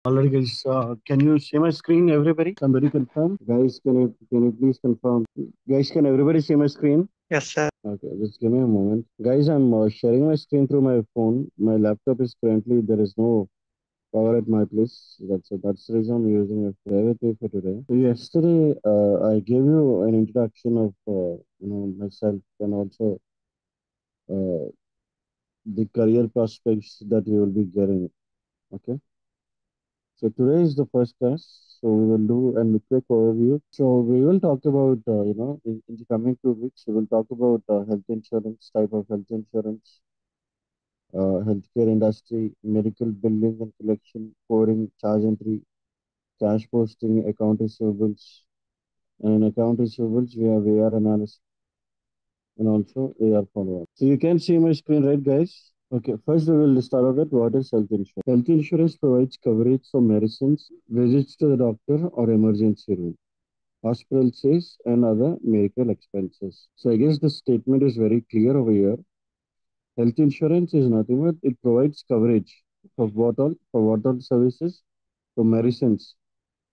Already, guys. Can you see my screen, everybody? Somebody confirm. Guys, can you please confirm? Guys, can everybody see my screen? Yes, sir. Okay, just give me a moment. Guys, I'm sharing my screen through my phone. My laptop is currently there is no power at my place. That's the reason I'm using it. Bear with me for today. So yesterday, I gave you an introduction of myself and also uh, the career prospects that you will be getting. Okay. So today is the first class. So we will do a quick overview. So we will talk about, in the coming 2 weeks, we will talk about health insurance, type of health insurance, healthcare industry, medical billing and collection, coding, charge entry, cash posting, account receivables, and account receivables we have AR analysis and also AR follow-up. So you can see my screen, right, guys? Okay, first we will start off with what is health insurance. Health insurance provides coverage for medicines, visits to the doctor or emergency room, hospital stays, and other medical expenses. So I guess the statement is very clear over here. Health insurance is nothing but it provides coverage for what all services, for medicines,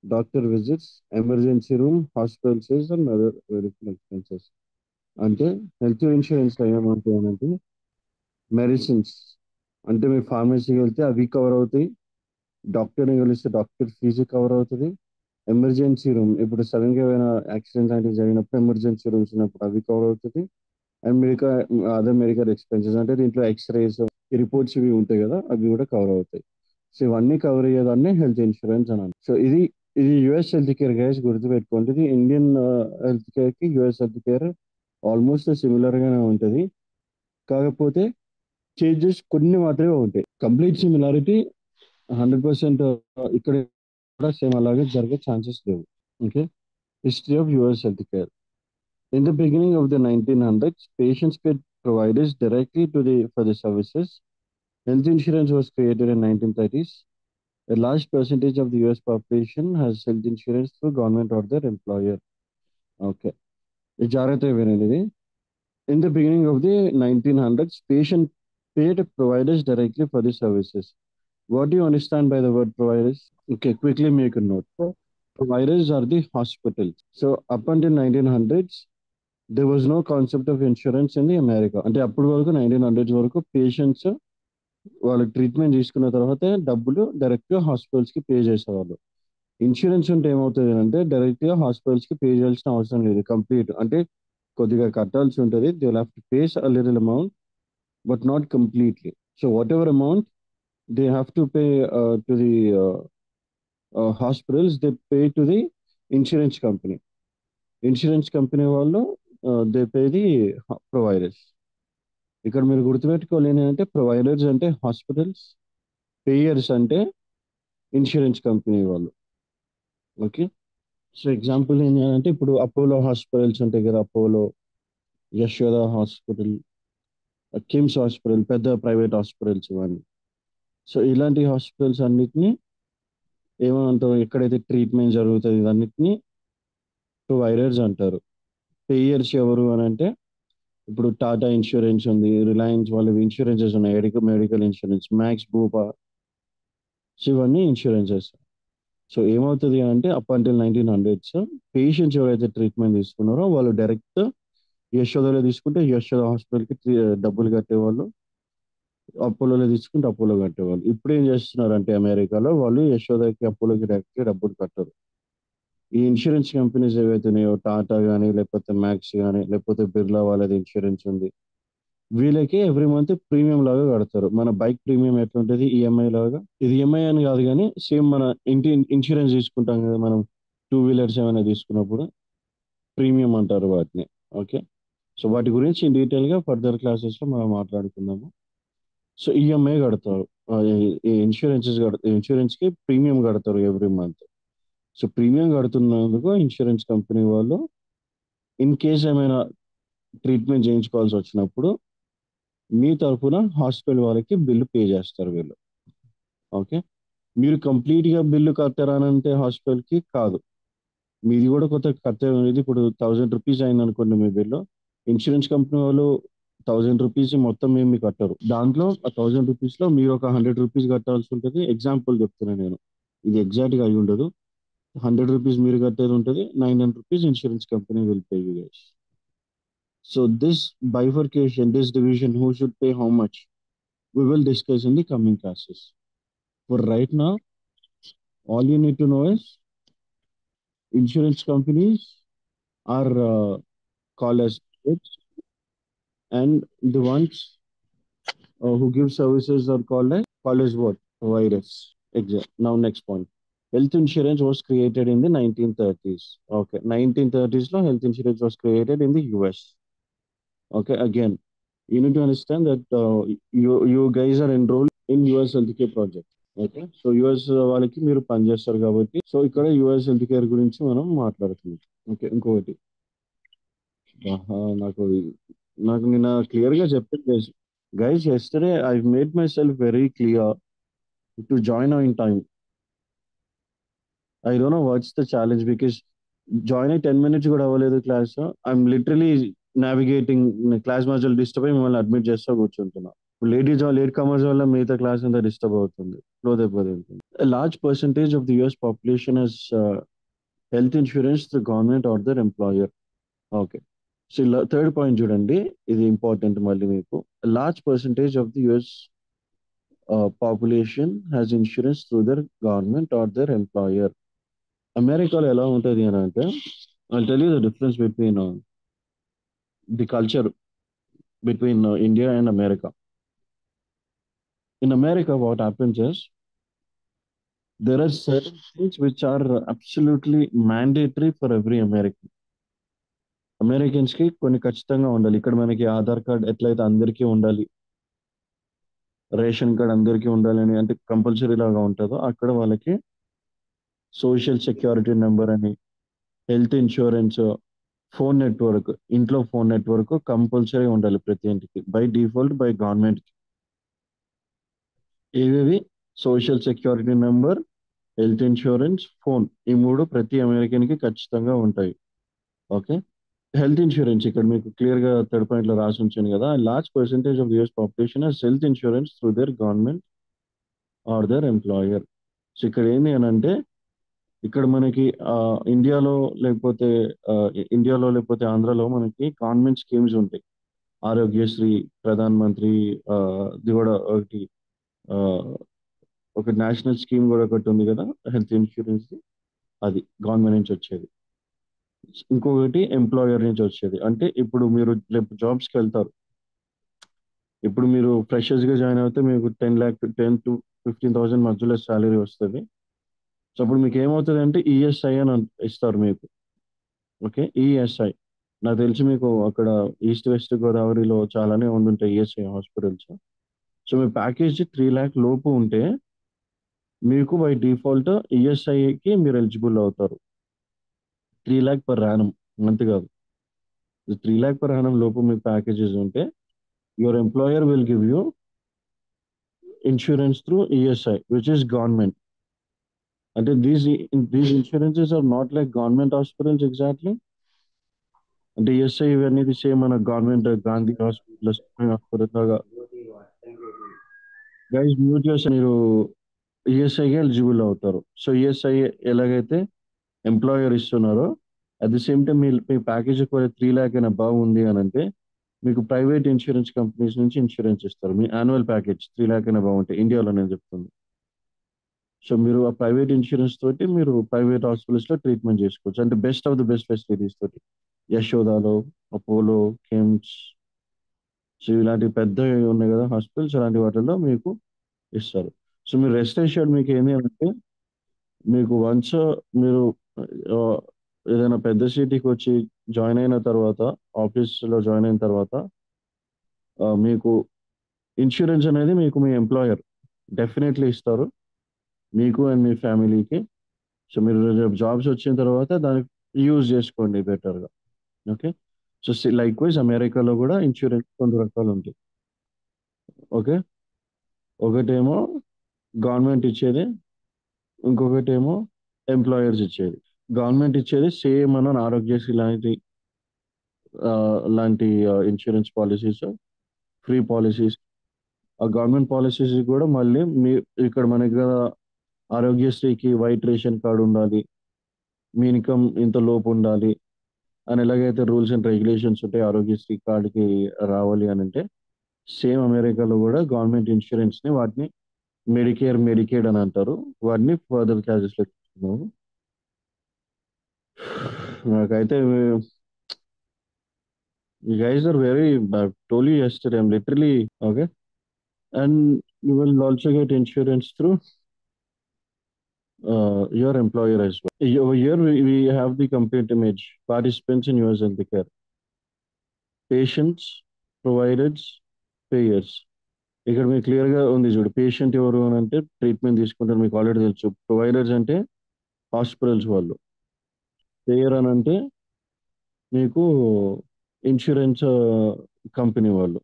doctor visits, emergency room, hospital stays, and other medical expenses. అంటే health insurance లో ఏమంటాయంటే medicines అంటే మీ ఫార్మసీకి వెళ్తే అవి cover అవుతాయి, డాక్టర్ని కలిస్తే doctor fee cover అవుతుంది, emergency room ఇప్పుడు సడన్ గా ఏమైనా యాక్సిడెంట్ లాంటివి జరిగినప్పుడు ఎమర్జెన్సీ రూమ్స్ ఉన్నప్పుడు అవి కవర్ అవుతుంది, అండ్ అదర్ మెడికల్ ఎక్స్పెన్సెస్ అంటే దీంట్లో ఎక్స్రేస్ రిపోర్ట్స్ ఇవి ఉంటాయి కదా అవి కూడా కవర్ అవుతాయి. సో ఇవన్నీ కవర్ అయ్యేదాన్ని హెల్త్ ఇన్సూరెన్స్ అని. సో ఇది యుఎస్ హెల్త్ కేర్ గైస్, గుర్తుపెట్టుకోండి. ఇది ఇండియన్ హెల్త్ కేర్ కి US health care almost similar గానే ఉంటుంది, కాకపోతే చేంజెస్ కొన్ని మాత్రమే ఉంటాయి. కంప్లీట్ సిమిలారిటీ 100% ఇక్కడ కూడా సేమ్ అలాగే జరిగే ఛాన్సెస్ లేవు. Okay, history of US health care. In the beginning of the 1900s, patients paid providers directly for the services. Health insurance was created in 1930s. A large percentage of the US population has health insurance through government or their employer. Okay. ఈ జాగ్రత్త వినండి. In the beginning of the 1900s, patient paid providers directly for the services. What do you understand by the word providers? Okay, quickly make a note. Providers are the hospitals. So up until 1900s, there was no concept of insurance in the America. అంటే అప్పటి వరకు 1900s వరకు patients వాళ్ళకి treatment తీసుకున్న తర్వాత డబ్బులు direct గా hospitals కి పే చేసేవాళ్ళు. ఇన్సూరెన్స్ ఉంటే ఏమవుతుంది అంటే డైరెక్ట్ గా హాస్పిటల్స్ కి పే చేయాల్సిన అవసరం లేదు. కంప్లీట్ అంటే కొద్దిగా కట్టాల్సి ఉంటుంది. They will have to pay a little amount but not completely. So what ever amount they have to pay to the hospitals, they pay to the insurance company. Insurance company వాళ్ళు they pay the providers. ఇక్కడ మీరు గుర్తుపెట్టుకోవాలి ఏంటంటే providers అంటే hospitals, payers అంటే insurance company వాళ్ళు. Okay, so example ఏంటంటే ఇప్పుడు అపోలో హాస్పిటల్స్ ఉంటాయి కదా, Apollo, Yashoda hospital, KIMS hospital, పెద్ద ప్రైవేట్ హాస్పిటల్స్ ఇవన్నీ. సో ఇలాంటి హాస్పిటల్స్ అన్నిటిని ఏమంటారు, ఎక్కడైతే ట్రీట్మెంట్ జరుగుతుంది ఇవన్నిటిని ప్రొవైడర్స్ అంటారు. పేయర్స్ ఎవరు అని అంటే ఇప్పుడు టాటా ఇన్సూరెన్స్ ఉంది, రిలయన్స్ వాళ్ళవి ఇన్సూరెన్సెస్ ఉన్నాయి, medical insurance, max, Bupa. So ఇవన్నీ ఇన్సూరెన్సెస్. సో ఏమవుతుంది అంటే అప్ అంటిల్ 1900s పేషెంట్స్ ఎవరైతే ట్రీట్మెంట్ తీసుకున్నారో వాళ్ళు డైరెక్ట్ యశోదలో తీసుకుంటే యశోద హాస్పిటల్కి డబ్బులు కట్టేవాళ్ళు, అపోలోలో తీసుకుంటే అపోలో కట్టేవాళ్ళు. ఇప్పుడు ఏం చేస్తున్నారంటే అమెరికాలో వాళ్ళు యశోదకి అపోలోకి డైరెక్ట్గా డబ్బులు కట్టరు. ఈ ఇన్సూరెన్స్ కంపెనీస్ ఏవైతే ఉన్నాయో టాటా కానీ లేకపోతే మ్యాక్స్ కానీ లేకపోతే బిర్లా వాళ్ళది ఇన్సూరెన్స్ ఉంది, వీళ్ళకి ఎవ్రీ మంత్ ప్రీమియం లాగా కడతారు. మన బైక్ ప్రీమియం ఎట్లుంటుంది ఈఎంఐ లాగా, ఇది ఈఎంఐ అని కాదు కానీ సేమ్ మన ఇంటి ఇన్సూరెన్స్ తీసుకుంటాం కదా మనం, టూ వీలర్స్ ఏమైనా తీసుకున్నప్పుడు ప్రీమియం అంటారు వాటిని. ఓకే, సో వాటి గురించి డీటెయిల్గా ఫర్దర్ క్లాసెస్లో మనం మాట్లాడుకుందాము. సో ఈఎంఐ కడతారు, ఇన్సూరెన్స్కి ప్రీమియం కడతారు ఎవ్రీ మంత్. సో ప్రీమియం కడుతున్నందుకు ఇన్సూరెన్స్ కంపెనీ వాళ్ళు ఇన్ కేస్ ఏమైనా ట్రీట్మెంట్ చేయించుకోవాల్సి వచ్చినప్పుడు మీ తరఫున హాస్పిటల్ వాళ్ళకి బిల్లు పే చేస్తారు వీళ్ళు. ఓకే, మీరు కంప్లీట్గా బిల్లు కట్టారనంటే హాస్పిటల్కి కాదు, మీది కూడా కొత్త కర్తవ్యం అనేది. ఇప్పుడు 1000 రూపీస్ అయింది అనుకోండి మీ బిల్లు, ఇన్సూరెన్స్ కంపెనీ వాళ్ళు 1000 రూపీస్ మొత్తం ఏమి కట్టరు. దాంట్లో ఆ 1000 రూపీస్లో మీరు ఒక 100 రూపీస్ కట్టాల్సి ఉంటుంది. ఎగ్జాంపుల్ చెప్తున్నాను నేను, ఇది ఎగ్జాక్ట్గా అయి ఉండదు. 100 రూపీస్ మీరు కట్టేది ఉంటుంది, 900 rupees insurance company will pay you guys. So this bifurcation, this division, who should pay how much, we will discuss in the coming classes. For right now, all you need to know is insurance companies are called as agents, and the ones who give services are called as what? Providers. Exactly. Now, next point. Health insurance was created in the 1930s. Okay, 1930s lo health insurance was created in the US. Okay, again, you need to understand that you guys are enrolled in US healthcare project. Okay, so US వాళ్ళకి మీరు పనిచేస్తారు కాబట్టి, so ఇక్కడ US health care గురించి మనం మాట్లాడుతున్నాం. Okay, ఇంకొకటి నాకు నాకు నిన్న క్లియర్ గా చెప్పండి guys. Yesterday I made my self very clear to join in time. I don't know what's the challenge, because join అయ్యి 10 minutes కూడా అవ్వలేదు class. I'm literally navigating class మధ్యలో డిస్టర్బ్ అయ్యి మిమ్మల్ని అడ్మిట్ చేస్తూ కూర్చుంటున్నా. లేట్ కమర్స్ వల్ల మిగతా క్లాస్ అంతా డిస్టర్బ్ అవుతుంది, ఫ్లో అయిపోతుంది. Large percentage of the US population is health insurance the government or their employer. Okay, so third point చూడండి, ఇది ఇంపార్టెంట్ మళ్ళీ మీకు. Large percentage of the US population has insurance through their government or their employer. అమెరికాలో ఎలా ఉంటుంది అని అంటే, I tell you the difference between the culture between India and America. In America, what happens is there are certain things which are absolutely mandatory for every American. Americans కి కొన్ని ఖచ్చితంగా ఉండాలి. ఇక్కడ మనకి ఆధార్ కార్డ్ ఎట్లయితే అందరికీ ఉండాలి, రేషన్ కార్డ్ అందరికీ ఉండాలి అని అంటే కంపల్సరీ లాగా ఉంటుందో, అక్కడ వాళ్ళకి సోషల్ సెక్యూరిటీ నెంబర్ అని, హెల్త్ ఇన్సూరెన్స్, ఫోన్ నెట్వర్క్, ఇంట్లో ఫోన్ నెట్వర్క్ కంపల్సరీ ఉండాలి ప్రతి ఇంటికి, బై డిఫాల్ట్ బై గవర్నమెంట్. ఏవేవి? Social security number, health insurance, phone. ఈ మూడు ప్రతి అమెరికన్ కి ఖచ్చితంగా ఉంటాయి. ఓకే, హెల్త్ ఇన్సూరెన్స్ ఇక్కడ మీకు క్లియర్ గా థర్డ్ పాయింట్ లో రాసి ఉంచాను కదా. Large percentage of US population has health insurance through their government or their employer. So ఇక్కడ ఏంటి అని అంటే, ఇక్కడ మనకి ఇండియాలో లేకపోతే ఆంధ్రాలో మనకి గవర్నమెంట్ స్కీమ్స్ ఉంటాయి. ఆరోగ్యశ్రీ, ప్రధాన్ మంత్రి, ఇది కూడా ఒకటి, ఒక నేషనల్ స్కీమ్ కూడా ఒకటి ఉంది కదా హెల్త్ ఇన్సూరెన్స్, అది గవర్నమెంట్ నుంచి వచ్చేది. ఇంకొకటి ఎంప్లాయర్ నుంచి వచ్చేది. అంటే ఇప్పుడు మీరు రేపు జాబ్స్కి వెళ్తారు, ఇప్పుడు మీరు ఫ్రెషర్స్ గా జాయిన్ అవుతే మీకు 10 to 15,000 మధ్యలో శాలరీ వస్తుంది. సో అప్పుడు మీకు ఏమవుతుంది అంటే ఈఎస్ఐ అని ఇస్తారు మీకు. ఓకే, ఈఎస్ఐ నాకు తెలిసి మీకు అక్కడ ఈస్ట్ వెస్ట్ గోదావరిలో చాలానే ఉండుంటాయి ఈఎస్ఐ హాస్పిటల్స్. సో మీ ప్యాకేజ్ 3 lakh లోపు ఉంటే మీకు బై డిఫాల్ట్ ఈఎస్ఐకి మీరు ఎలిజిబుల్ అవుతారు. 3 lakh per annum, మంత్ కాదు, 3 lakh per annum లోపు మీకు ప్యాకేజెస్ ఉంటే your employer will give you insurance through ESI which is government. అంటే these insurances are not like government hospitals exactly. అంటే ఈఎస్ఐ అనేది same మన గవర్నమెంట్ గాంధీ హాస్పిటల్ లాగా. Guys mute చేస్తే మీరు ఈఎస్ఐకి ఎలిజిబుల్ అవుతారు. సో ఈఎస్ఐ ఎలాగైతే ఎంప్లాయర్ ఇస్తున్నారో, అట్ ది సేమ్ టైం మీ ప్యాకేజ్ 3 lakh అయినా బాగుంది అని అంటే మీకు ప్రైవేట్ ఇన్సూరెన్స్ కంపెనీస్ నుంచి ఇన్సూరెన్స్ ఇస్తారు. మీ యాన్యువల్ ప్యాకేజ్ 3 lakh అయినా బాగుంటాయి ఇండియాలో నేను చెప్తుంది. సో మీరు ఆ ప్రైవేట్ ఇన్సూరెన్స్ తోటి మీరు ప్రైవేట్ హాస్పిటల్స్ లో ట్రీట్మెంట్ చేసుకోవచ్చు. అంటే best of the best facilities తోటి, యశోదాలో, అపోలో, కిమ్స్, సో ఇలాంటి పెద్ద ఉన్నాయి కదా హాస్పిటల్స్, అలాంటి వాటిల్లో మీకు ఇస్తారు. సో మీరు రెస్ట్ అష్యూర్డ్ మీకు ఏంటి అంటే, మీకు వన్స్ మీరు ఆ, ఏదైనా పెద్ద సిటీకి వచ్చి జాయిన్ అయిన తర్వాత, ఆఫీస్లో జాయిన్ అయిన తర్వాత మీకు ఇన్సూరెన్స్ అనేది మీకు మీ ఎంప్లాయర్ డెఫినెట్లీ ఇస్తారు, మీకు అండ్ మీ ఫ్యామిలీకి. సో మీరు రేపు జాబ్స్ వచ్చిన తర్వాత దానికి యూజ్ చేసుకోండి బెటర్గా. ఓకే, సో లైక్ వైజ్ అమెరికాలో కూడా ఇన్సూరెన్స్ 2 రకాలు ఉంటాయి. ఓకే, ఒకటేమో గవర్నమెంట్ ఇచ్చేది, ఇంకొకటేమో ఎంప్లాయర్స్ ఇచ్చేది. గవర్నమెంట్ ఇచ్చేది సేమ్ మన ఆరోగ్యశ్రీ లాంటి ఇన్సూరెన్స్ పాలసీస్, ఫ్రీ పాలసీస్. ఆ గవర్నమెంట్ పాలసీస్ కూడా మళ్ళీ మీ ఇక్కడ మనకి ఆరోగ్యశ్రీకి వైట్ రేషన్ కార్డు ఉండాలి, మీ ఇన్కమ్ ఇంత లోపు ఉండాలి అని ఎలాగైతే రూల్స్ అండ్ రెగ్యులేషన్స్ ఉంటాయి ఆరోగ్యశ్రీ కార్డుకి రావాలి అని అంటే, సేమ్ అమెరికాలో కూడా గవర్నమెంట్ ఇన్సూరెన్స్ని వాటిని మెడికేర్ మెడికేడ్ అని అంటారు. వాటిని ఫర్దర్ క్యాజెస్లో తీసుకున్నాము. నాకైతే you guys are very, I told you yesterday, I'm literally okay. And you will also get insurance through your employer as well. Over here, we have the complete image. Participants in US healthcare, patients, providers, payers. ఇక్కడ మీకు క్లియర్గా ఉంది చూడు. Patient ఎవరు అని అంటే treatment తీసుకుంటారు, మీకు ఆల్రెడీ తెలుసు. ప్రొవైడర్స్ అంటే హాస్పిటల్స్ వాళ్ళు. పేయర్ అని అంటే మీకు ఇన్సూరెన్స్ కంపెనీ వాళ్ళు.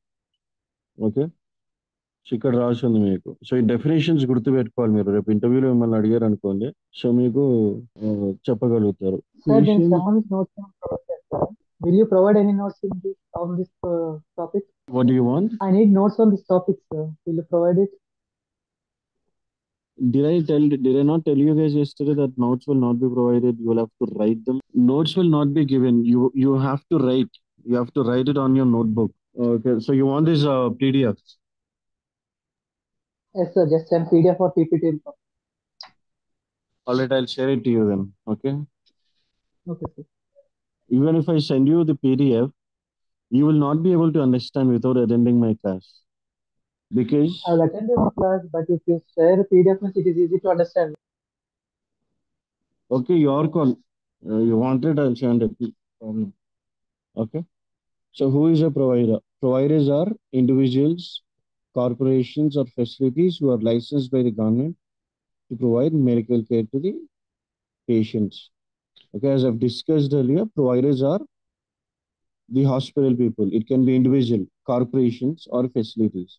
ఓకే, సో ఇక్కడ రాసి ఉంది మీకు. సో ఈ డెఫినేషన్స్ గుర్తుపెట్టుకోవాలి మీరు. రేపు ఇంటర్వ్యూలో మిమ్మల్ని అడిగారు అనుకోండి, సో మీకు చెప్పగలుగుతారు. Sir, then someone is notes on process, sir. Will you provide any notes in this on this topic? What do you want? I need notes on this topic, sir. Will you provide it? Did I not tell you guys yesterday that notes will not be provided? You will have to write them. Notes will not be given. You have to write. You have to write it on your notebook. Okay, so you want this PDF? Yes, sir. Just send PDF or PPT info. All right, I'll share it to you then. Okay. Okay, sir. Even if I send you the PDF, you will not be able to understand without attending my class. Because I'll attend your class, but if you share a PDF, it is easy to understand. okay, your call. You want it, I'll send it. Okay. So who is a provider? Providers are individuals, corporations, or facilities who are licensed by the government to provide medical care to the patients. Okay, as I've discussed earlier, providers are the hospital people. It can be individual, corporations, or facilities.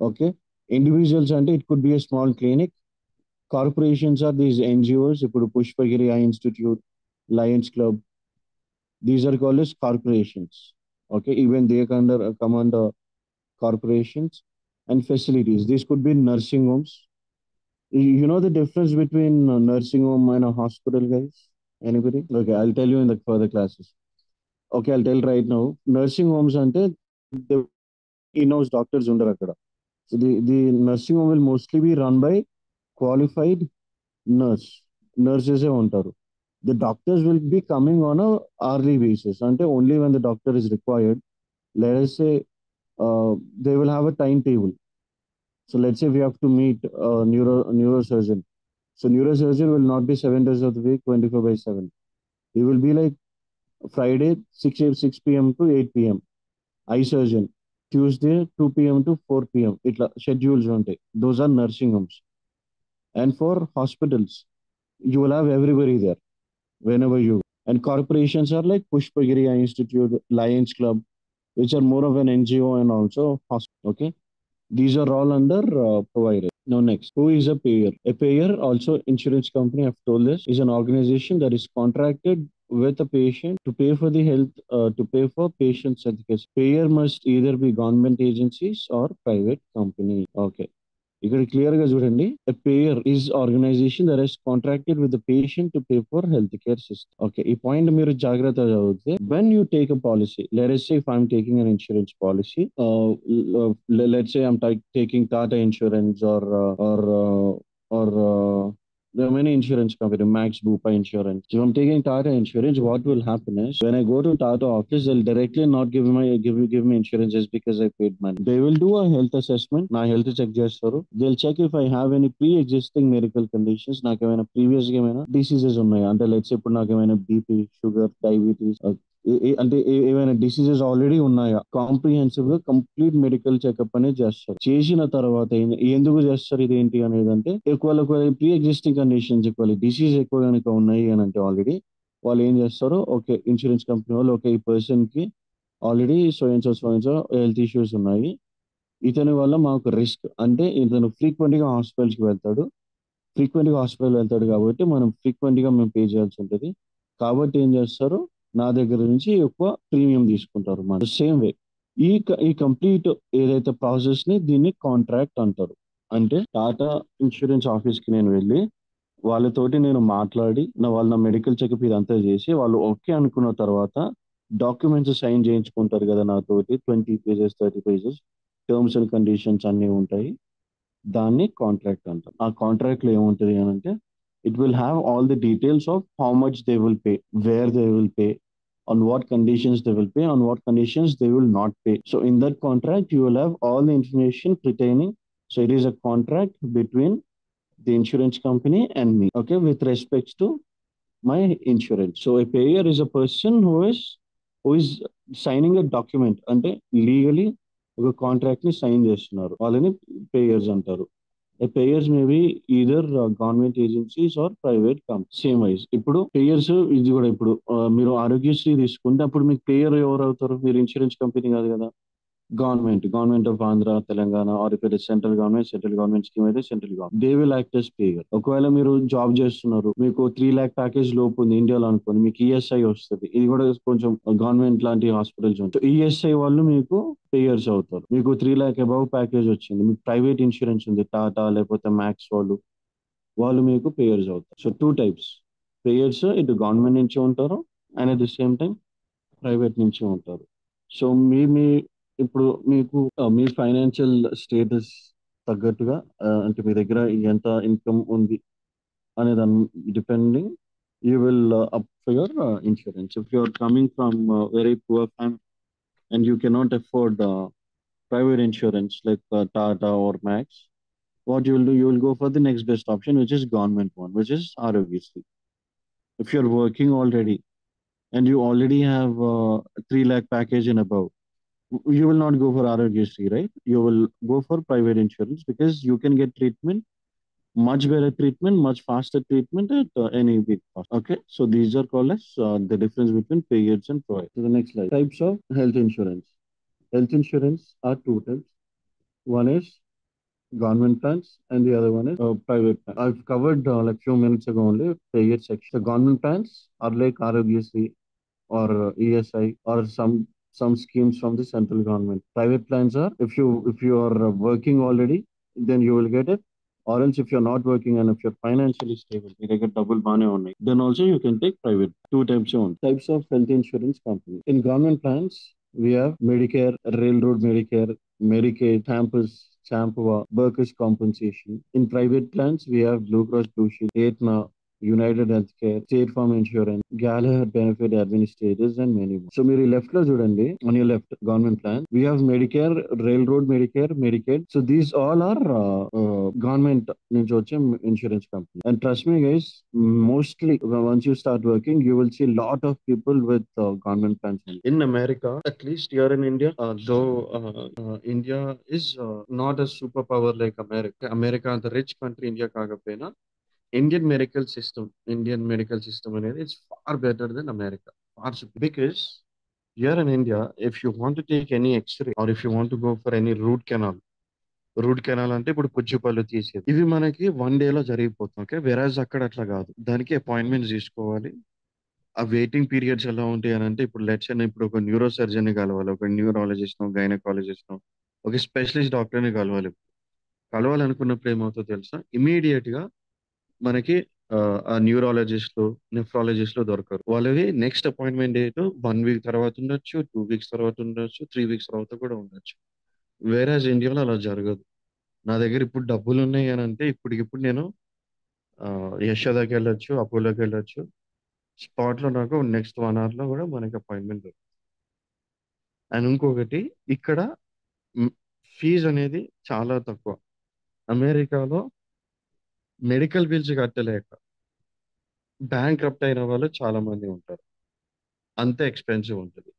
Okay, individuals and it could be a small clinic. Corporations are these NGOs, Pushpagiri Eye Institute, Lions Club. These are called as corporations. Okay, even they come under corporations. And facilities, these could be nursing homes. You know the difference between a nursing home and a hospital, guys? Anybody? Okay, I'll tell you in the further classes. Okay, I'll tell right now. Nursing homes ante the in-house doctors under akkada. So the nursing home will mostly be run by qualified nurses ఉంటారు. The doctors will be coming on a hourly basis. Ante only when the doctor is required. Let us say they will have a timetable. So let's say we have to meet a neurosurgeon. So neurosurgeon will not be 7 days of the week, 24/7. He will be like Friday 6 p.m. to 8 p.m. Eye surgeon, Tuesday 2 p.m. to 4 p.m. Itla schedules ఉంటాయి. Those are nursing homes. And for hospitals, you will have everybody there whenever you. And corporations are like Pushpagiri Eye Institute, Lions Club, which are more of an NGO and also hospital. Okay, these are all under provider. Now next, who is a payer? A payer, also insurance company, I've told this, is an organization that is contracted with a patient to pay for the health, to pay for patient's health. Payer must either be government agencies or private company. Okay. ఇక్కడ clear గా చూడండి, payer is organization that is contracted with the patient to pay for health care system. Okay, ఈ point మీరు జాగ్రత్తగా చదివితే, when you take a policy, let's say if I'm taking an insurance policy, let's say I'm taking Tata insurance or there are many insurance companies, Max, Bupa Insurance. So I'm taking Tata Insurance. What will happen is, when I go to Tata office, they'll directly not give me insurance just because I paid money. They will do a health assessment. Na health check చేస్తారు. They'll check if I have any pre-existing medical conditions. నాకు ఏమైనా previous గా ఏమైనా diseases ఉన్నాయా అంటే, let's say ఇప్పుడు నాకు ఏమైనా BP, sugar, diabetes, అంటే ఏమైనా డిసీజెస్ ఆల్రెడీ ఉన్నాయా, కాంప్రిహెన్సివ్ గా కంప్లీట్ మెడికల్ చెకప్ అనేది చేస్తారు. చేసిన తర్వాత ఎందుకు చేస్తారు ఇదేంటి అనేది అంటే, ఎక్కువ ప్రీ ఎగ్జిస్టింగ్ కండిషన్స్, ఎక్కువ డిసీజ్ ఎక్కువ కనుక ఉన్నాయి అని అంటే ఆల్రెడీ వాళ్ళు ఏం చేస్తారు, ఓకే ఇన్సూరెన్స్ కంపెనీ వాళ్ళు, ఓకే ఈ పర్సన్ కి ఆల్రెడీ సో హెల్త్ ఇష్యూస్ ఉన్నాయి, ఇతని వల్ల మాకు రిస్క్, అంటే ఇతను ఫ్రీక్వెంట్ గా హాస్పిటల్కి వెళ్తాడు కాబట్టి మనం ఫ్రీక్వెంట్ గా మేము పే చేయాల్సి ఉంటుంది. కాబట్టి ఏం చేస్తారు, నా దగ్గర నుంచి ఎక్కువ ప్రీమియం తీసుకుంటారు. మన సేమ్ వే ఈ కంప్లీట్ ఏదైతే ప్రాసెస్ ని దీన్ని కాంట్రాక్ట్ అంటారు. అంటే టాటా ఇన్సూరెన్స్ ఆఫీస్కి నేను వెళ్ళి వాళ్ళతోటి నేను మాట్లాడి నా మెడికల్ చెకప్ ఇదంతా చేసి వాళ్ళు ఓకే అనుకున్న తర్వాత డాక్యుమెంట్స్ సైన్ చేయించుకుంటారు కదా నాతోటి 20 pages 30 pages terms and conditions అన్నీ ఉంటాయి. దాన్ని కాంట్రాక్ట్ అంటారు. ఆ కాంట్రాక్ట్ లో ఏముంటది అని అంటే it will have all the details of how much they will pay, where they will pay, on what conditions they will pay, on what conditions they will not pay. So in that contract, you will have all the information pertaining. So it is a contract between the insurance company and me, okay, with respects to my insurance. So a payer is a person who is signing a document అంటే legally ఒక contract ని sign చేస్తున్నారు, వాళ్ళని payers అంటారు. A payers may be either government agencies or private companies. Same wise ఇప్పుడు payers ఇది కూడా ఇప్పుడు మీరు ఆరోగ్యశ్రీ తీసుకుంటే అప్పుడు మీకు పేయర్ ఎవరు అవుతారు? మీరు ఇన్సూరెన్స్ కంపెనీ కాదు కదా, government of Andhra Telangana, or if it central government scheme అయితే central government they will act as payer. ఒకవేళ మీరు జాబ్ చేస్తున్నారు, మీకు 3 lakh ప్యాకేజ్ లోపు ఉంది ఇండియాలో అనుకోండి, మీకు ఈఎస్ఐ వస్తుంది. ఇది కూడా కొంచెం గవర్నమెంట్ లాంటి హాస్పిటల్స్ ఉంటాయి. ఈఎస్ఐ వాళ్ళు మీకు పేయర్స్ అవుతారు. మీకు 3 lakh అబౌవ్ ప్యాకేజ్ వచ్చింది, మీకు ప్రైవేట్ ఇన్సూరెన్స్ ఉంది, టాటా లేకపోతే మ్యాక్స్ వాళ్ళు, వాళ్ళు మీకు పేయర్స్ అవుతారు. సో 2 types పేయర్స్, ఇటు గవర్నమెంట్ నుంచి ఉంటారు and at the same time private నుంచి ఉంటారు. సో మీ ఇప్పుడు మీకు మీ ఫైనాన్షియల్ స్టేటస్ తగ్గట్టుగా అంటే మీ దగ్గర ఎంత ఇన్కమ్ ఉంది అనే దాని depending you will up for your insurance. If you are coming from very poor family and you cannot afford private insurance like Tata or Max, what you will do, you will go for the next best option, which is government one, which is Arogyasri. If you're working already and you already have 3 lakh package and above, you will not go for Arogyasri, right? You will go for private insurance because you can get treatment, much better treatment, much faster treatment at any big cost. Okay, so these are called as the difference between payers and providers. So the next slide, types of health insurance. Health insurance are 2 types. One is government plans and the other one is private plan. I've covered like few minutes ago only payer section. The government plans are like Arogyasri or ESI or some schemes from the central government. Private plans are if you are working already, then you will get it. Or else if you're not working and if you're financially stable, you get double money only. Then also you can take private. 2 types on types of health insurance company. In government plans, we have Medicare, Railroad Medicare, Medicaid, Campus, Champua, workers' compensation. In private plans, we have Blue Cross Blue Shield, Aetna, United Healthcare, State Farm Insurance, Gallagher Benefit Administrators, and many more. So మీరు left లో చూడండి, on your left government plan, we have Medicare, Railroad Medicare, Medicaid. So these all are government నుంచి వచ్చే insurance company. And trust me guys, mostly once you start working, you will see a lot of people with government plans. In America, at least here in India, though India is not a superpower like America. America అంత rich country India కాకపోయినా Indian medical system అనేది is far better than America. Far superior. Because here in India, if you want to take any X-ray or if you want to go for any root canal అంటే ఇప్పుడు పుచ్చిపళ్ళు తీసేది, ఇవి మనకి 1 day లో జరిగిపోతుంది. Okay, వెరాజ్ అక్కడ అట్లా కాదు, దానికి అపాయింట్మెంట్స్ తీసుకోవాలి. ఆ వెయిటింగ్ పీరియడ్స్ ఎలా ఉంటాయి అని అంటే ఇప్పుడు లెట్స్ ఇప్పుడు ఒక న్యూరో సర్జన్ ని కలవాలి, ఒక న్యూరాలజిస్ట్ గైనకాలజిస్ట్ ఒక స్పెషలిస్ట్ డాక్టర్ ని కలవాలనుకున్నప్పుడు ఏమవుతుందో తెలుసా, ఇమీడియట్ గా మనకి ఆ న్యూరాలజిస్టులు నెఫ్రాలజిస్టులు దొరకరు. వాళ్ళవి నెక్స్ట్ అపాయింట్మెంట్ డేట్ 1 week తర్వాత ఉండొచ్చు, 2 weeks తర్వాత ఉండొచ్చు, 3 weeks తర్వాత కూడా ఉండొచ్చు. వేరేజ్ ఇండియాలో అలా జరగదు. నా దగ్గర ఇప్పుడు డబ్బులు ఉన్నాయి అని అంటే ఇప్పటికిప్పుడు నేను యశోదకి వెళ్ళొచ్చు, అపోలోకి వెళ్ళొచ్చు, స్పాట్ లో నాకు నెక్స్ట్ 1 hour లో కూడా మనకి అపాయింట్మెంట్ దొరుకుతుంది. అండ్ ఇంకొకటి, ఇక్కడ ఫీజు అనేది చాలా తక్కువ. అమెరికాలో మెడికల్ బిల్స్ కట్టలేక బ్యాంక్ రప్ట్ అయిన వాళ్ళు చాలా మంది ఉంటారు, అంత ఎక్స్పెన్సివ్ ఉంటుంది.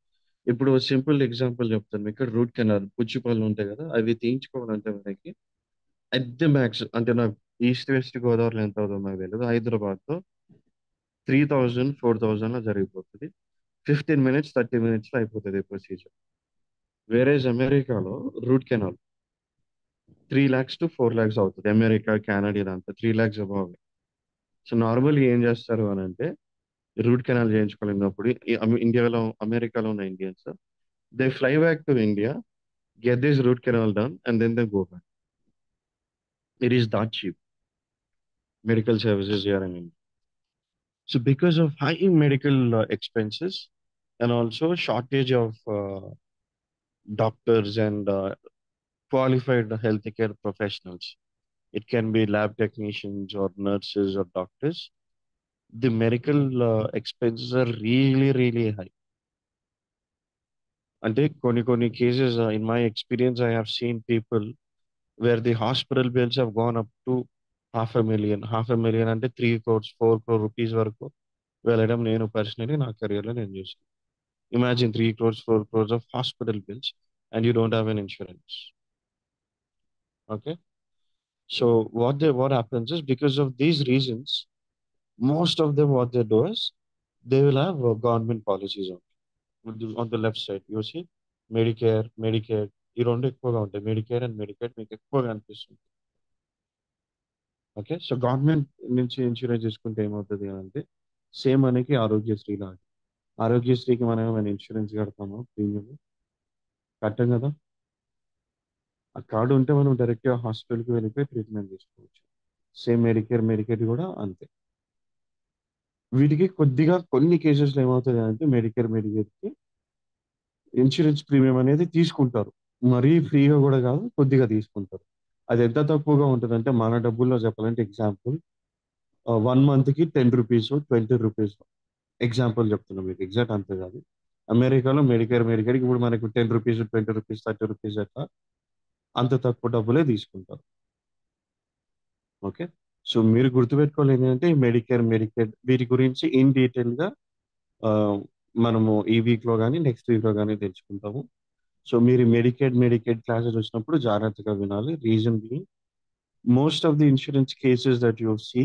ఇప్పుడు సింపుల్ ఎగ్జాంపుల్ చెప్తాను, ఇక్కడ రూట్ కెనాల్ పుచ్చిపళ్ళు ఉంటాయి కదా, అవి తీయించుకోవాలంటే మనకి అట్ ది మ్యాక్స్, అంటే నాకు ఈస్ట్ వెస్ట్ గోదావరిలో ఎంత అవుతుందో నాకు తెలియదు, హైదరాబాద్లో 3000-4000 లో జరిగిపోతుంది. 15 minutes 30 minutes లో అయిపోతుంది ప్రొసీజర్. వేరేజ్ అమెరికాలో root canal 3 lakhs to 4 lakhs అవుతుంది. అమెరికా, కెనడా ఇదంతా 3 lakhs అబౌవ్. సో నార్మల్గా ఏం చేస్తారు అని అంటే, రూట్ కెనాల్ చేయించుకోలేనప్పుడు ఇండియాలో అమెరికాలో ఉన్న Indians they fly back to India, get this root canal done and then they go back. It is that cheap, medical services here in India. So because of high medical expenses and also shortage of doctors and qualified healthcare professionals, it can be lab technicians or nurses or doctors. The medical expenses are really, really high. అంటే కొన్ని cases, in my experience, I have seen people where the hospital bills have gone up to half a million అంటే 3 crores 4 crore rupees వరకు వెళ్ళడం నేను personally నా కెరియర్లో నేను చూసాను. Imagine 3 crores 4 crores of hospital bills and you don't have an insurance. Okay, so what happens is, because of these reasons, most of them, what they do is, they will have government policies on the left side. You see, Medicare, Medicaid, ఈ రెండు ఎక్కువగా ఉంటాయి. Medicare and Medicaid మీకు ఎక్కువగా అనిపిస్తుంది. Okay, so government నుంచి insurance తీసుకుంటే ఏమవుతుంది అంటే, సేమ్ మనకి ఆరోగ్యశ్రీ లాగా. ఆరోగ్యశ్రీకి మనం ఏమైనా ఇన్సూరెన్స్ కడతామో, ప్రీమియం కట్టం కదా. ఆ కార్డు ఉంటే మనం డైరెక్ట్గా హాస్పిటల్కి వెళ్ళిపోయి ట్రీట్మెంట్ తీసుకోవచ్చు. సేమ్ మెడికేర్ మెడికేడ్ కూడా అంతే. వీటికి కొద్దిగా కొన్ని కేసెస్లో ఏమవుతుంది అంటే, మెడికేర్కి ఇన్సూరెన్స్ ప్రీమియం అనేది తీసుకుంటారు. మరీ ఫ్రీగా కూడా కాదు, కొద్దిగా తీసుకుంటారు. అది ఎంత తక్కువగా ఉంటుందంటే, మన డబ్బుల్లో చెప్పాలంటే, ఎగ్జాంపుల్ 1 మంత్కి 10 రూపీస్ 20 రూపీస్, ఎగ్జాంపుల్ చెప్తున్నా మీకు, ఎగ్జాక్ట్ అంతే కాదు. అమెరికాలో మెడికేర్కి ఇప్పుడు మనకు 10 రూపీస్ 20 రూపీస్ 30 రూపీస్ అట్లా అంత తక్కువ డబ్బులే తీసుకుంటారు. ఓకే, సో మీరు గుర్తుపెట్టుకోవాలి ఏంటంటే, మెడికేడ్ వీటి గురించి ఇన్ డీటెయిల్గా మనము ఈ వీక్లో కానీ నెక్స్ట్ వీక్లో కానీ తెలుసుకుంటాము. సో మీరు మెడికేడ్ క్లాసెస్ వచ్చినప్పుడు జాగ్రత్తగా వినాలి. Reason being, most of the insurance cases that you see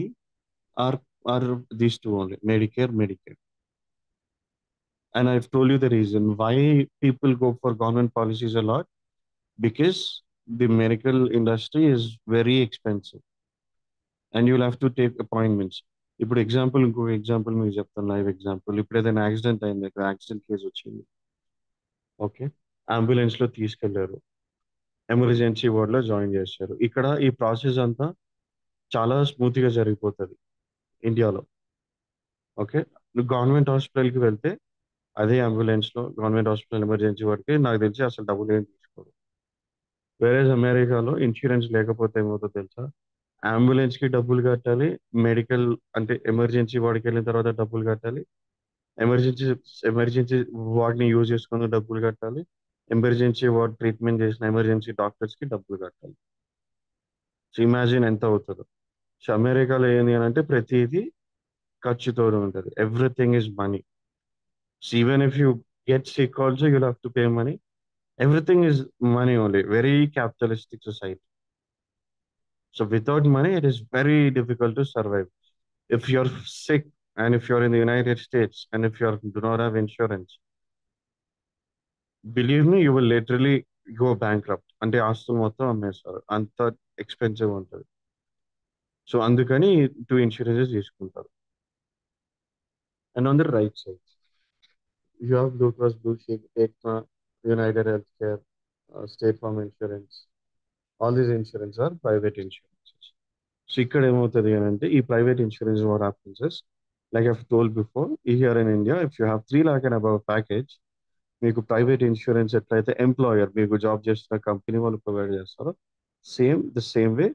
are these two only, Medicaid. And I've told you the reason why people go for government policies a lot, because the medical industry is very expensive and you'll have to take appointments. ఇప్పుడు example, ఇంకొక example మీకు చెప్తాను, live example. ఇప్పుడు ఏదైనా accident అయింది, accident case వచ్చింది. Okay, అంబులెన్స్లో తీసుకెళ్లారు, ఎమర్జెన్సీ వార్డ్లో జాయిన్ చేశారు. ఇక్కడ ఈ ప్రాసెస్ అంతా చాలా స్మూత్గా జరిగిపోతుంది ఇండియాలో. ఓకే, నువ్వు గవర్నమెంట్ హాస్పిటల్కి వెళ్తే అదే అంబులెన్స్లో గవర్నమెంట్ హాస్పిటల్ ఎమర్జెన్సీ వాడికి నాకు తెలిసి అసలు డబ్బులు ఏం తీసుకోరు. వేరే అమెరికాలో ఇన్సూరెన్స్ లేకపోతే ఏమవుతుందో తెలుసా, అంబులెన్స్కి డబ్బులు కట్టాలి, మెడికల్ అంటే ఎమర్జెన్సీ వాడికి వెళ్ళిన తర్వాత డబ్బులు కట్టాలి, ఎమర్జెన్సీ వార్డ్ని యూజ్ చేసుకుని డబ్బులు కట్టాలి, ఎమర్జెన్సీ వార్డ్ ట్రీట్మెంట్ చేసిన ఎమర్జెన్సీ డాక్టర్స్కి డబ్బులు కట్టాలి. సో ఇమాజిన్ ఎంత అవుతుందో. సో అమెరికాలో ఏంటి అని అంటే, ప్రతిదీ ఖర్చుతో ఉంటుంది. Everything is money. So even if you get sick also you'll have to pay money. Everything is money only. Very capitalistic society. So without money, it is very difficult to survive. If you're sick and if you're in the United States and if you do not have insurance, believe me, you will literally go bankrupt. అంటే ఆస్తులు మొత్తం అమ్మేస్తారు, అంత expensive ఉంటుంది. So అందుకని 2 insurances తీసుకుంటారు. And on the right side, you have Blue Cross Blue Shield, Aetna, United Healthcare, State Farm Insurance. All these insurance are private insurances. So ఇక్కడ ఏమవుతుంది అని అంటే, ఈ private insurance what happens is, like I've told before, here in India, if you have 3 lakh and above package, మీకు private insurance ఎట్లయితే employer మీకు job చేస్తున్న company వాళ్ళు ప్రొవైడ్ చేస్తారో, the same way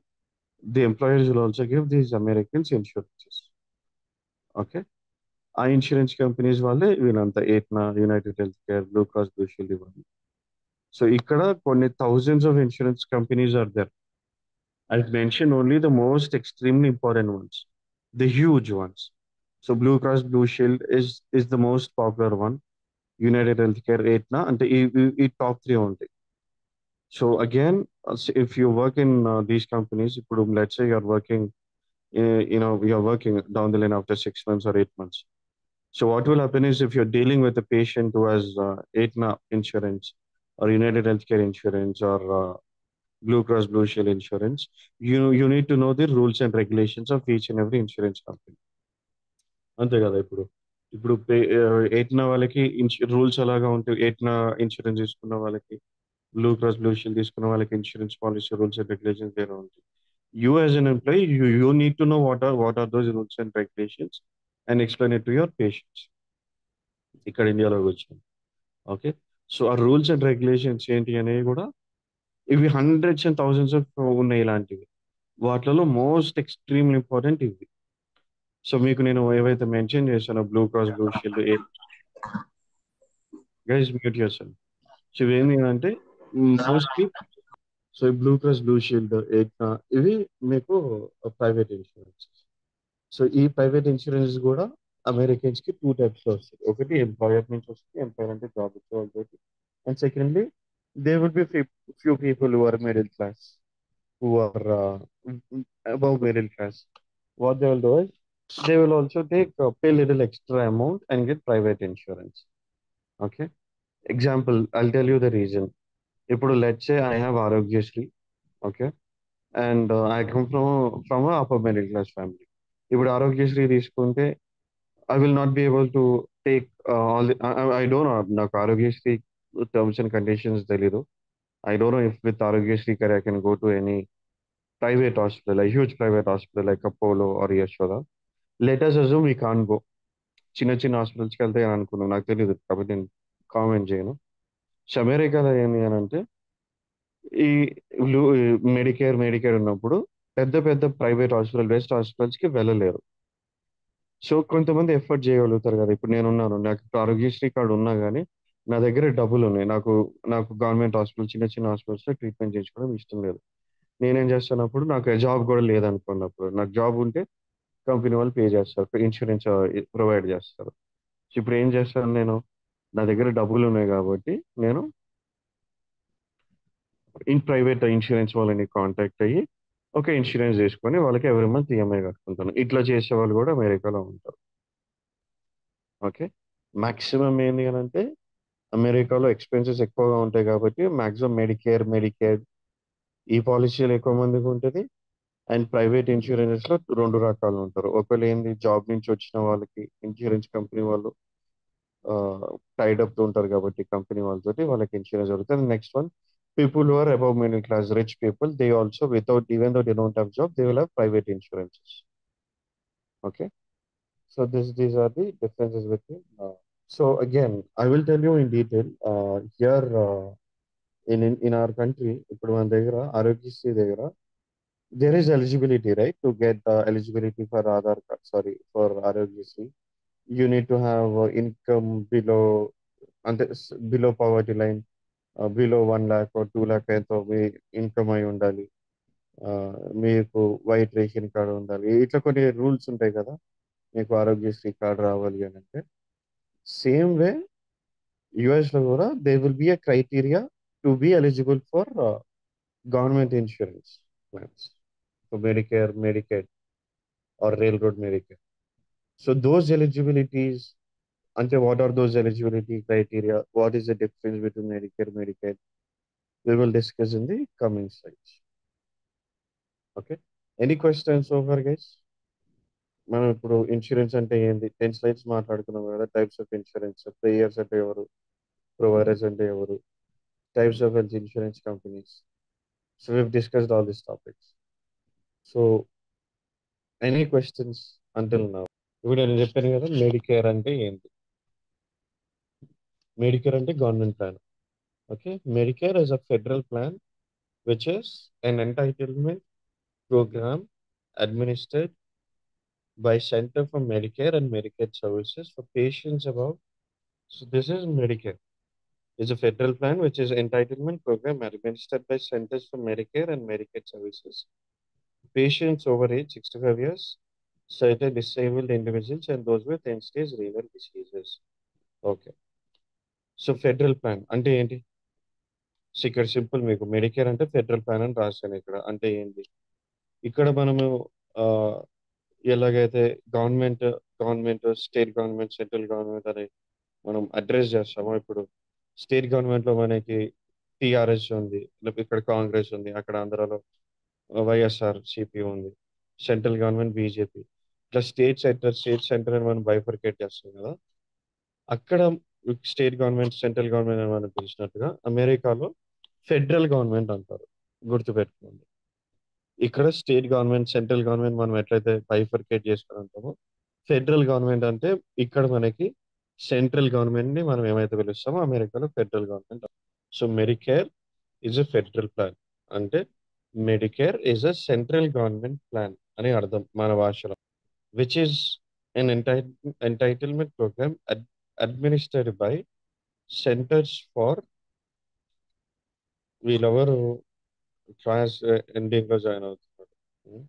the employers will also give these Americans insurances. Okay, ఆ insurance companies వాళ్ళే వీళ్ళంతా Aetna, united health care, blue cross blue shield ఇవ్వాలి. సో ఇక్కడ కొన్ని thousands of insurance companies are there. I've mentioned only the most extremely important ones, the huge ones. So Blue Cross Blue Shield is the most popular one. United Healthcare, Aetna, and the top 3 only. So again, if you work in these companies, let's say you're working, you're working down the line after 6 months or 8 months. So what will happen is, if you're dealing with a patient who has Aetna insurance or United Healthcare insurance or Blue Cross Blue Shield insurance, you need to know the rules and regulations of each and every insurance company. అంతే కదా. ఇప్పుడు ఎయిట్నా వాళ్ళకి rules అలాగా ఉంటాయి. ఎయిట్నా insurance తీసుకున్న వాళ్ళకి, blue cross blue shield తీసుకున్న వాళ్ళకి insurance policy rules and regulations వేరే ఉంటాయి. You as an employee, you need to know what are those rules and regulations and explain it to your patients. ఇక్కడ ఇండియాలోకి వచ్చాను. ఓకే. సో ఆ rules and regulations ఏంటి అనేవి కూడా ఇవి హండ్రెడ్స్ అండ్ థౌసండ్స్ ఆఫ్ ఉన్నాయి ఇలాంటివి. వాటిలో మోస్ట్ ఎక్స్ట్రీమ్లీ ఇంపార్టెంట్ ఇవి. సో మీకు నేను ఏవైతే మెన్షన్ చేశానో blue cross blue shield guys mute చేశాను. సో ఇవేంటి అంటే mostly so blue cross blue shield Ekana ఇవి మీకు ప్రైవేట్ ఇన్సూరెన్స్. సో ఈ ప్రైవేట్ ఇన్సూరెన్స్ కూడా అమెరికన్స్ కి 2 టైప్స్ లో వస్తుంది. ఒకటి ఎంప్లాయర్ నుంచి వస్తుంది, ఎంప్లాయర్ అంటే జాబ్ ఇచ్చే వాళ్ళతోటి. And secondly they would be few people who are middle class, who are above middle class. What they will do is they will also pay little extra amount and get private insurance. Okay. Example, I'll tell you the reason. ఇప్పుడు let's say I have Arogyasri, okay, and I come from a upper middle class family. ఇప్పుడు ఆరోగ్యశ్రీ తీసుకుంటే I will not be able to take all the, I don't know నాకు Aarogyasri terms and conditions తెలీదు. I don't know if with Aarogyasri I can go to any private hospital, a huge private hospital like Apollo or Yashoda. Let us assume we can't go. చిన్న చిన్న హాస్పిటల్స్కి వెళ్తే అని అనుకున్నాను, నాకు తెలియదు కాబట్టి నేను కామెంట్ చేయను. సో అమెరికాలో ఏంటి అని అంటే ఈ మెడికేర్ ఉన్నప్పుడు పెద్ద పెద్ద ప్రైవేట్ హాస్పిటల్ బెస్ట్ హాస్పిటల్స్కి వెళ్ళలేరు. సో కొంతమంది ఎఫర్ట్ చేయగలుగుతారు కదా. ఇప్పుడు నేనున్నాను, నాకు ఇప్పుడు ఆరోగ్యశ్రీ కార్డు ఉన్నా కానీ నా దగ్గర డబ్బులు ఉన్నాయి, నాకు నాకు గవర్నమెంట్ హాస్పిటల్ చిన్న చిన్న హాస్పిటల్స్లో ట్రీట్మెంట్ చేయించుకోవడం ఇష్టం లేదు. నేనేం చేస్తున్నప్పుడు నాకు జాబ్ కూడా లేదనుకున్నప్పుడు, నాకు జాబ్ ఉంటే కంపెనీ వాళ్ళు పే చేస్తారు, ఇన్సూరెన్స్ ప్రొవైడ్ చేస్తారు. సో ఇప్పుడు ఏం చేస్తాను నేను, నా దగ్గర డబ్బులు ఉన్నాయి కాబట్టి నేను ప్రైవేట్ ఇన్సూరెన్స్ వాళ్ళని కాంటాక్ట్ అయ్యి ఒక ఇన్సూరెన్స్ చేసుకొని వాళ్ళకి ఎవరి మంత్ ఈఎంఐ కట్టుకుంటాను. ఇట్లా చేసే వాళ్ళు కూడా అమెరికాలో ఉంటారు. ఓకే. మాక్సిమం ఏంటి అని అంటే అమెరికాలో ఎక్స్పెన్సెస్ ఎక్కువగా ఉంటాయి కాబట్టి మాక్సిమం మెడికేర్ ఈ పాలసీలు ఎక్కువ మందికి ఉంటుంది. అండ్ ప్రైవేట్ ఇన్సూరెన్సెస్ లో 2 రకాలు ఉంటారు. ఒకళ్ళు ఏంది జాబ్ నుంచి వచ్చిన వాళ్ళకి ఇన్సూరెన్స్ కంపెనీ వాళ్ళు టైడ్ అప్ ఉంటారు కాబట్టి కంపెనీ వాళ్ళతోటి వాళ్ళకి ఇన్సూరెన్స్ దొరుకుతుంది. Next one people who are above middle class rich people, they also without even though they don't have job, they will have private insurances. Okay. So these are the differences between. So again I will tell you in detail here in our country. ఇప్పుడు మన దగ్గర ఆరోగ్యశ్రీ దగ్గర there is eligibility, right? To get eligibility for Aadhaar card, sorry, for Arogyasri, you need to have income below and below poverty line, below 1 lakh or 2 lakh ఎంతో మీ income అయి ఉండాలి. మీకు white ration card ఉండాలి. ఇట్లా కొన్ని rules ఉంటాయి కదా మీకు ఆరోగ్యశ్రీ కార్డు రావాలి అని అంటే. సేమ్ వే యుఎస్లో కూడా they will be a criteria to be eligible for government insurance plans. So Medicare, Medicaid, or Railroad Medicare. So those eligibilities, ante what are those eligibility criteria? What is the difference between Medicare, Medicaid? We will discuss in the coming slides. Okay. Any questions so far, guys? మనం ఇప్పుడు insurance అంటే ఏంటి 10 slides మాట్లాడుకున్నాం కదా. Types of insurance, payers అంటే ఎవరు, providers అంటే ఎవరు, types of health insurance companies. So we've discussed all these topics. So any questions until now? ఇప్పుడు నేను చెప్పాను కదా మెడికేర్ అంటే ఏంటి. మెడికేర్ అంటే government plan. Okay. Medicare is a federal plan which is an entitlement program administered by Center for Medicare and Medicaid Services for patients above. So this is Medicare. It's a federal plan which is entitlement program administered by Centers for Medicare and Medicaid Services. Patients over age 65 years, certain disabled individuals and those with end-stage renal diseases. Okay. So federal plan అంటే ఏంటి. So ఇక్కడ simple, మీకు Medicare అంటే federal plan అని రాశాను ఇక్కడ. అంటే ఏంటి, ఇక్కడ మనము ఎలాగైతే government state government central government అని మనం అడ్రస్ చేస్తామో, ఇప్పుడు స్టేట్ గవర్నమెంట్ లో మనకి టిఆర్ఎస్ ఉంది, లేకపోతే ఇక్కడ కాంగ్రెస్ ఉంది, అక్కడ ఆంధ్రాలో వైఎస్ఆర్ సిపి ఉంది, సెంట్రల్ గవర్నమెంట్ బీజేపీ, ఇట్లా స్టేట్ సెంటర్ అని మనం బైఫర్కేట్ చేస్తాం కదా. అక్కడ స్టేట్ గవర్నమెంట్ సెంట్రల్ గవర్నమెంట్ అని మనం పిలిచినట్టుగా అమెరికాలో ఫెడరల్ గవర్నమెంట్ అంటారు. గుర్తుపెట్టుకోండి. ఇక్కడ స్టేట్ గవర్నమెంట్, సెంట్రల్ గవర్నమెంట్ మనం ఎట్లయితే బైఫర్కేట్ చేసుకొని ఉంటామో, ఫెడరల్ గవర్నమెంట్ అంటే ఇక్కడ మనకి సెంట్రల్ గవర్నమెంట్ ని మనం ఏమైతే పిలుస్తామో అమెరికాలో federal government. So Medicare is a federal plan. అంటే Medicare is a central government plan అని అర్థం మన భాషలో. Which is an entitlement programme administered by centres for, వీళ్ళెవరు క్లాస్ ఎండింగ్ లో జాయిన్ అవుతున్నారు,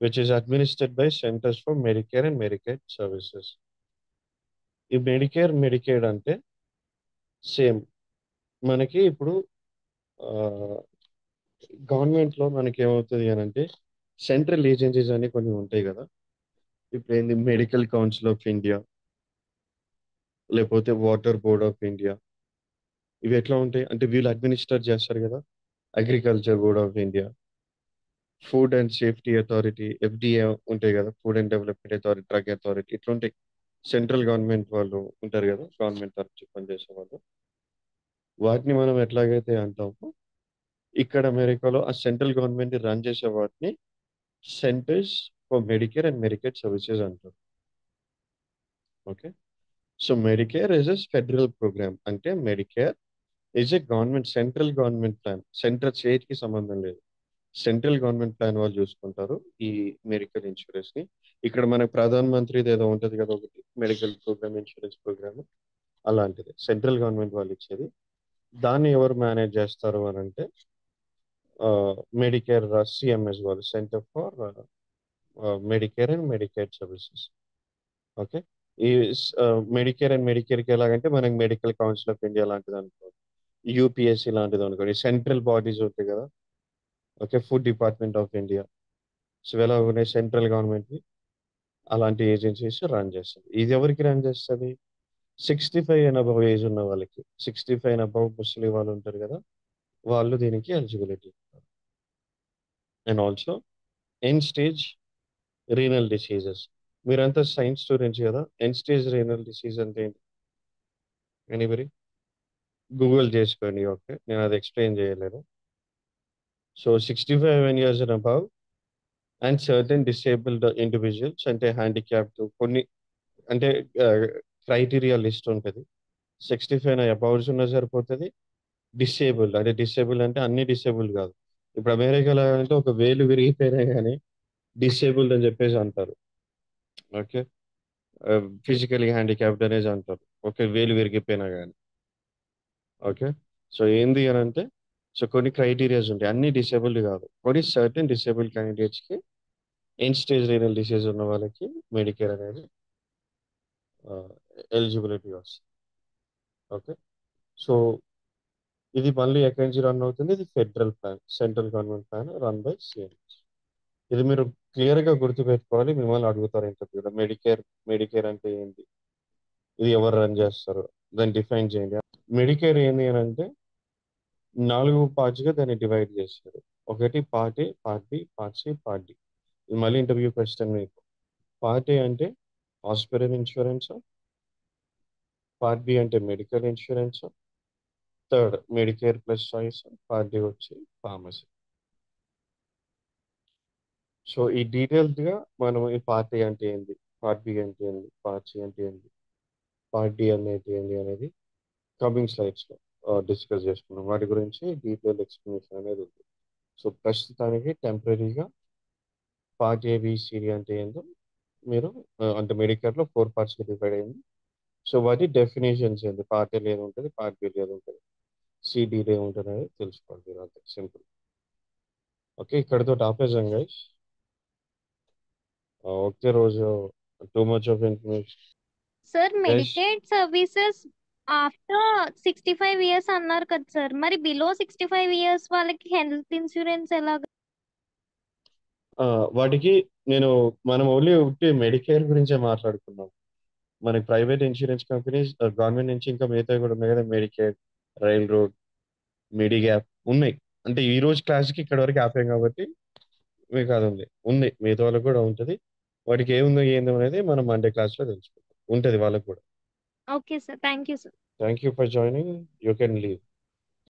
which is administered by centres for Medicare and Medicaid services. ఈ Medicare Medicaid అంటే సేమ్ మనకి ఇప్పుడు గవర్నమెంట్ లో మనకి ఏమవుతుంది అని అంటే సెంట్రల్ ఏజెన్సీస్ అని కొన్ని ఉంటాయి కదా. ఇప్పుడు ఏంది మెడికల్ కౌన్సిల్ ఆఫ్ ఇండియా, లేకపోతే వాటర్ బోర్డ్ ఆఫ్ ఇండియా. ఇవి ఎట్లా ఉంటాయి అంటే వీళ్ళు అడ్మినిస్టర్ చేస్తారు కదా. Agriculture board of India, food and safety authority, FDA ఉంటాయి కదా, food and development authority, drug authority, ఇట్లా ఉంటాయి. సెంట్రల్ గవర్నమెంట్ వాళ్ళు ఉంటారు కదా, గవర్నమెంట్ తరఫు పనిచేసే వాళ్ళు. వాటిని మనం ఎట్లాగైతే అంటామో ఇక్కడ అమెరికాలో ఆ సెంట్రల్ గవర్నమెంట్ రన్ చేసే వాటిని centres for Medicare and Medicaid services అంటారు. Okay. So Medicare is a federal programme. అంటే Medicare is a government, central government plan. Central state కి సంబంధం లేదు, సెంట్రల్ గవర్నమెంట్ ప్లాన్ వాళ్ళు చూసుకుంటారు ఈ మెడికల్ ఇన్సూరెన్స్ ని. ఇక్కడ మనకు ప్రధాన మంత్రిది ఏదో ఉంటది కదా ఒకటి, మెడికల్ ప్రోగ్రామ్, ఇన్సూరెన్స్ ప్రోగ్రామ్, అలాంటిది సెంట్రల్ గవర్నమెంట్ వాళ్ళు ఇచ్చేది. దాన్ని ఎవరు మేనేజ్ చేస్తారు అని అంటే మెడికేర్ సిఎంఎస్ వాళ్ళు, centre for Medicare and Medicaid services. Okay. ఈ మెడికేర్ అండ్ మెడికేర్కి ఎలాగంటే మనకి మెడికల్ కౌన్సిల్ ఆఫ్ ఇండియా లాంటిది అనుకో, యూపీఎస్సీ లాంటిది అనుకోండి, సెంట్రల్ బాడీస్ ఉంటాయి కదా. Okay. Food department of India. So ఎలా ఉన్నాయి సెంట్రల్ గవర్నమెంట్ అలాంటి ఏజెన్సీస్ రన్ చేస్తుంది. ఇది ఎవరికి రన్ చేస్తుంది? 65 అండ్ అబవ్ ఏజ్ ఉన్న వాళ్ళకి. 65 అండ్ అబవ్ ముసలి వాళ్ళు ఉంటారు కదా, వాళ్ళు దీనికి eligibility. And also end stage renal diseases. మీరంతా సైన్స్ స్టూడెంట్స్ కదా, ఎండ్ స్టేజ్ రీనల్ డిసీజ్ అంటే ఏంటి? ఎనీబడి గూగుల్ చేసుకోండి. ఓకే, నేను అది ఎక్స్ప్లెయిన్ చేయలేదు. So 65 years and above and certain disabled individuals, అంటే హ్యాండిక్యాప్డ్ కొన్ని, అంటే క్రైటీరియా లిస్ట్ ఉంటుంది. 65 అబౌవ్స్ ఉన్న సరిపోతుంది. డిసేబుల్డ్ అంటే, డిసేబుల్ అంటే అన్ని డిసేబుల్ కాదు. ఇప్పుడు అమెరికాలో అంటే ఒక వేలు విరిగిపోయినా కానీ డిసేబుల్డ్ అని చెప్పేసి అంటారు. ఓకే. ఫిజికలీ హ్యాండిక్యాప్డ్ అనేసి అంటారు. ఓకే, వేలు విరిగిపోయినా కానీ. ఓకే. సో ఏంది అని అంటే, సో కొన్ని క్రైటీరియాస్ ఉంటాయి, అన్ని డిసేబుల్డ్ కాదు. కొన్ని సర్టెన్ డిసేబుల్ క్యాండిడేట్స్కి, ఎండ్ స్టేజ్ రీనల్ డిసీజ్ ఉన్న వాళ్ళకి మెడికేర్ అనేది ఎలిజిబిలిటీ వస్తుంది. ఓకే. సో ఇది మళ్ళీ ఎక్కడి నుంచి రన్ అవుతుంది? ఇది federal plan, central government plan run by CM. ఇది మీరు క్లియర్గా గుర్తుపెట్టుకోవాలి. మిమ్మల్ని అడుగుతారు ఇంటర్వ్యూలో, మెడికేర్ మెడికేర్ అంటే ఏంటి, ఇది ఎవరు రన్ చేస్తారు, దాన్ని డిఫైన్ చేయండి. మెడికేర్ ఏంటి అని అంటే 4 పార్ట్స్గా దాన్ని డివైడ్ చేస్తారు. ఒకటి part A, part B, part C, part D. ఇది మళ్ళీ ఇంటర్వ్యూ క్వశ్చన్ మీకు. పార్ట్ ఏ అంటే హాస్పిటల్ ఇన్సూరెన్స్, పార్ట్ బి అంటే medical insurance, third Medicare plus choice, part D వచ్చి ఫార్మసీ. సో ఈ డీటెయిల్డ్గా మనం ఈ పార్ట్ ఏ అంటే ఏంది, పార్ట్ బి అంటే ఏంది, పార్ట్ సి అంటే ఏంది, పార్ట్ డి అనేది ఏంది అనేది కమింగ్ స్లైడ్స్లో డిస్కస్ చేసుకున్నాం. వాటి గురించి డీటెయిల్ ఎక్స్ప్లెనేషన్ అనేది ఉంది. సో ప్రస్తుతానికి టెంపరీగా పార్ట్ ఏబిసిడి అంటే ఏందో మీరు అంటే మెడికేర్లో 4 పార్ట్స్కి డివైడ్ అయింది. సో వాటి డెఫినేషన్స్ ఏంది, పార్ట్ ఏ ఏది ఉంటుంది, పార్ట్ బి ఏది ఉంటుంది, సిడీలో ఏముంటుంది అనేది తెలుసుకోవాలి మీరు. అంతే సింపుల్. ఓకే, ఇక్కడితో ఆపేసాం గైస్. ఒకే రోజు too much of information sir guys. Medicaid services after 65 years అన్నారు కదా సార్, మరి బిలో 65 years వాళ్ళకి హెల్త్ ఇన్సూరెన్స్ ఎలాగ? వాటికి మనం ఓన్లీ ఒకటి మెడికేర్ గురించే మాట్లాడుకున్నాం. మనకి ప్రైవేట్ ఇన్సూరెన్స్ కంపెనీస్ గవర్నమెంట్ నుంచి ఇంకా మిగతా కూడా ఉన్నాయి కదా, మెడికేర్, రైల్ రోడ్, మెడిగ్యాప్ ఉన్నాయి. అంటే ఈ రోజు క్లాస్కి ఇక్కడ వరకు ఆపాం కాబట్టి మీకు అది ఉంది మిగతా వాళ్ళకి కూడా ఉంటుంది. వాటికి ఏముందో ఏందో అనేది మనం మండే క్లాస్లో తెలుసుకుంటాం. ఉంటుంది వాళ్ళకి కూడా. Okay sir, thank you sir. Thank you for joining. You can leave.